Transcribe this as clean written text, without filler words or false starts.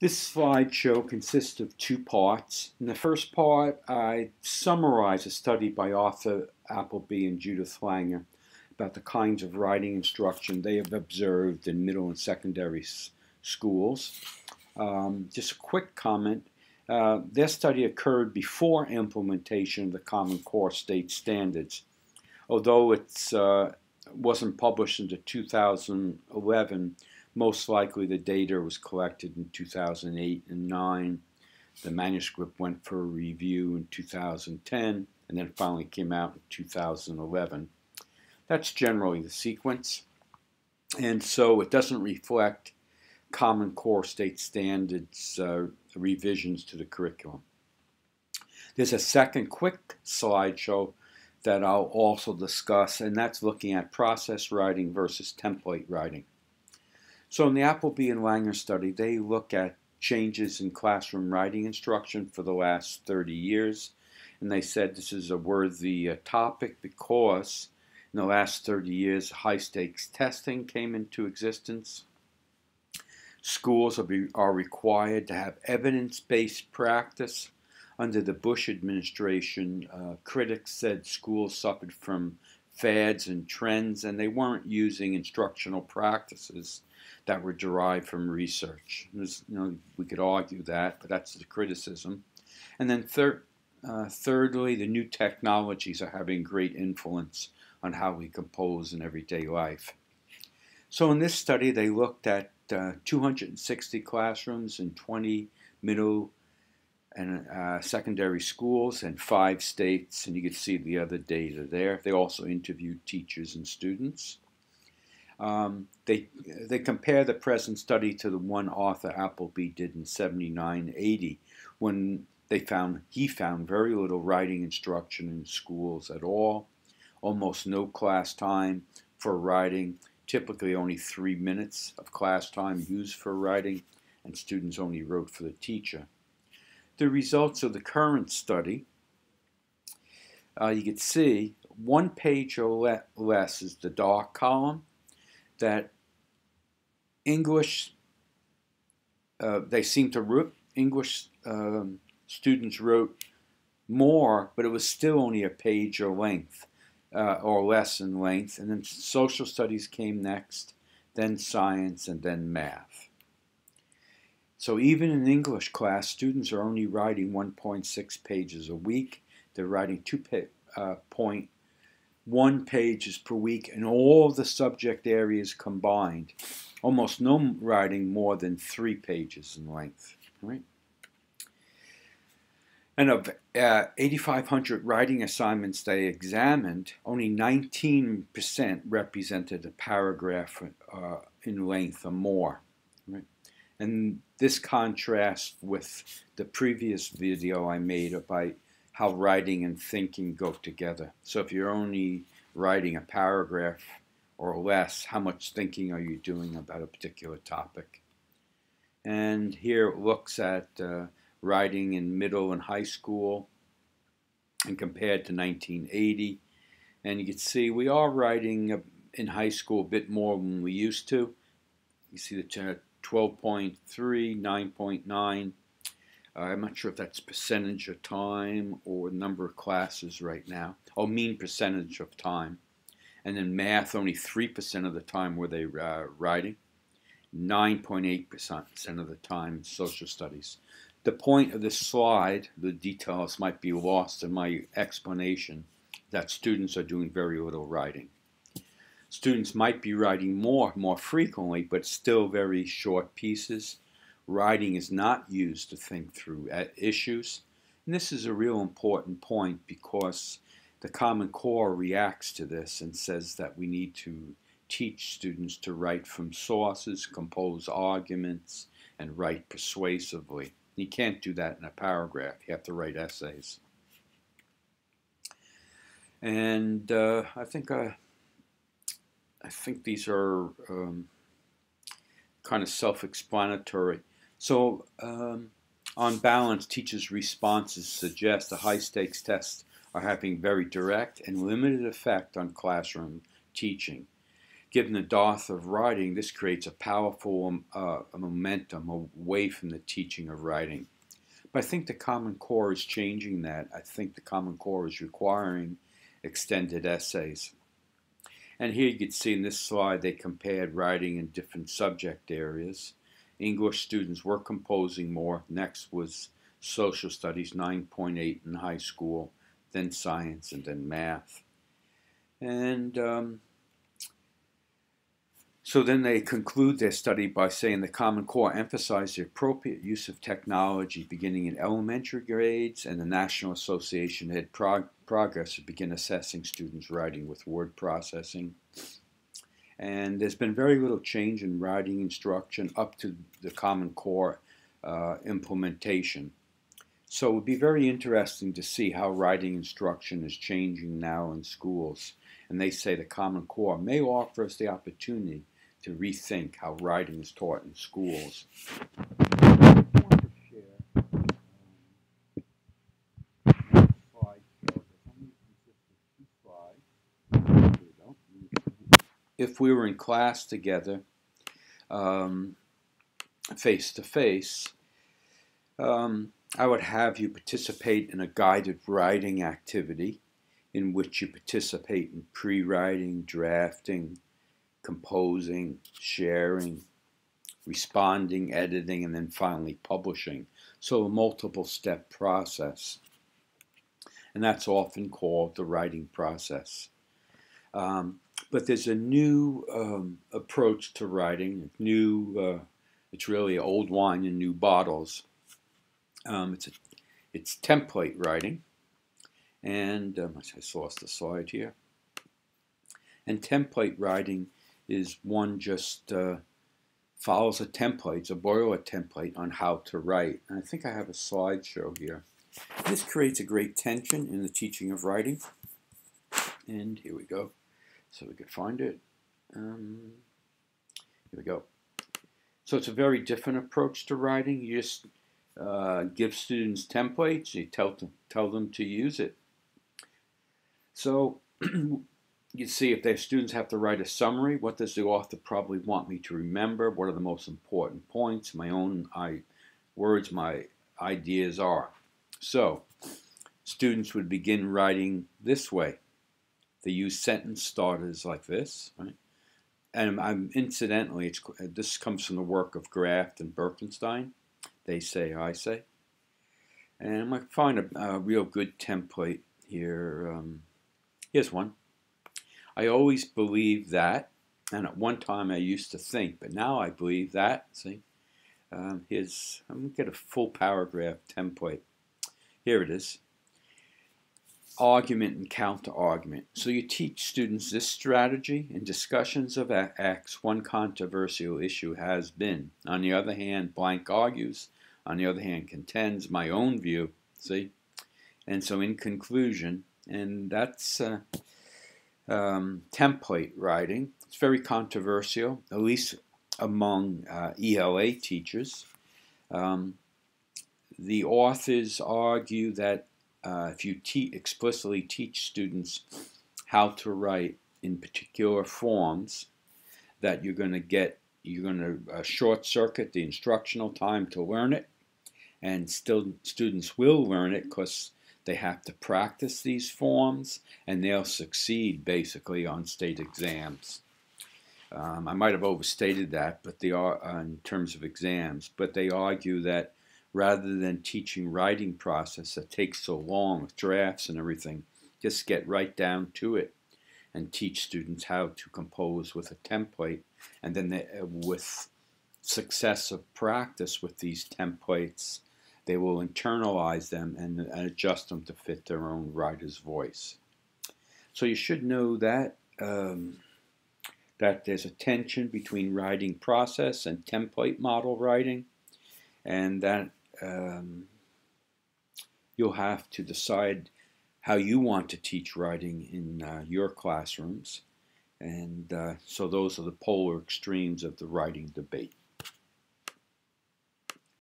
This slideshow consists of two parts. In the first part, I summarize a study by Arthur Appleby and Judith Langer about the kinds of writing instruction they have observed in middle and secondary schools. Just a quick comment. Their study occurred before implementation of the Common Core state standards. Although it wasn't published until 2011, most likely the data was collected in 2008 and 9. The manuscript went for a review in 2010 and then finally came out in 2011. That's generally the sequence. And so it doesn't reflect Common Core state standards revisions to the curriculum. There's a second quick slideshow that I'll also discuss, and that's looking at process writing versus template writing. So in the Appleby and Langer study, they look at changes in classroom writing instruction for the last 30 years. And they said this is a worthy topic because in the last 30 years, high-stakes testing came into existence. Schools are required to have evidence-based practice. Under the Bush administration, critics said schools suffered from fads and trends, and they weren't using instructional practices that were derived from research. We could argue that, but that's the criticism. And then thirdly, the new technologies are having great influence on how we compose in everyday life. So in this study, they looked at 260 classrooms in 20 middle and secondary schools in 5 states, and you can see the other data there. They also interviewed teachers and students. They compare the present study to the one Arthur Appleby did in 79-80 when he found very little writing instruction in schools at all, almost no class time for writing, typically only 3 minutes of class time used for writing, and students only wrote for the teacher. The results of the current study, you can see 1 page or less is the dark column. That English, they seem to English students wrote more, but it was still only a page or less in length. And then social studies came next, then science, and then math. So even in English class, students are only writing 1.6 pages a week. They're writing 2.1 pages per week in all the subject areas combined. Almost no writing more than 3 pages in length. Right? And of 8,500 writing assignments they examined, only 19% represented a paragraph in length or more. Right? And this contrasts with the previous video I made about how writing and thinking go together. So if you're only writing a paragraph or less, how much thinking are you doing about a particular topic? And here it looks at writing in middle and high school and compared to 1980. And you can see we are writing in high school a bit more than we used to. You see the 12.3, 9.9. I'm not sure if that's percentage of time or number of classes right now. Oh, mean percentage of time. And then math, only 3% of the time were they writing. 9.8% of the time social studies. The point of this slide, the details might be lost in my explanation, that students are doing very little writing. Students might be writing more frequently, but still very short pieces. Writing is not used to think through issues. And this is a real important point because the Common Core reacts to this and says that we need to teach students to write from sources, compose arguments, and write persuasively. You can't do that in a paragraph. You have to write essays. And I think these are kind of self-explanatory. So on balance, teachers' responses suggest the high-stakes tests are having very direct and limited effect on classroom teaching. given the dearth of writing, this creates a powerful momentum away from the teaching of writing. But I think the Common Core is changing that. I think the Common Core is requiring extended essays. And here you can see in this slide they compared writing in different subject areas. English students were composing more. Next was social studies, 9.8 in high school, then science, and then math. And so then they conclude their study by saying the Common Core emphasized the appropriate use of technology beginning in elementary grades, and the National Association had progress to begin assessing students' writing with word processing. And there's been very little change in writing instruction up to the Common Core implementation. So it would be very interesting to see how writing instruction is changing now in schools. And they say the Common Core may offer us the opportunity to rethink how writing is taught in schools. If we were in class together, face to face, I would have you participate in a guided writing activity in which you participate in pre-writing, drafting, composing, sharing, responding, editing, and then finally publishing. So a multiple step process. And that's often called the writing process. But there's a new approach to writing, it's really old wine in new bottles. It's template writing, and I just lost the slide here. And template writing is one just follows a template, it's a boilerplate template on how to write. And I think I have a slideshow here. This creates a great tension in the teaching of writing. And here we go, so we can find it. Here we go. So it's a very different approach to writing. You just give students templates, you tell them to use it. So you see if their students have to write a summary, what does the author probably want me to remember? What are the most important points? My own words, my ideas are. So students would begin writing this way. They use sentence starters like this, right? And incidentally, this comes from the work of Graft and Birkenstein. They say, I say. And I might find a real good template here. Here's one. I always believe that, and at one time I used to think, but now I believe that. See, I'm going to get a full paragraph template. Here it is. Argument and counter-argument. So you teach students this strategy in discussions of X. One controversial issue has been. On the other hand, blank argues. On the other hand, contends my own view. See? And so in conclusion, and that's template writing. It's very controversial, at least among ELA teachers. The authors argue that if you explicitly teach students how to write in particular forms, that you're going to short circuit the instructional time to learn it, and still students will learn it because they have to practice these forms, and they'll succeed basically on state exams. I might have overstated that, but they are in terms of exams. But they argue that rather than teaching writing process that takes so long with drafts and everything, just get right down to it and teach students how to compose with a template, and then with successive practice with these templates, they will internalize them and adjust them to fit their own writer's voice. So you should know that that there's a tension between writing process and template model writing, and that you'll have to decide how you want to teach writing in your classrooms. And so those are the polar extremes of the writing debate.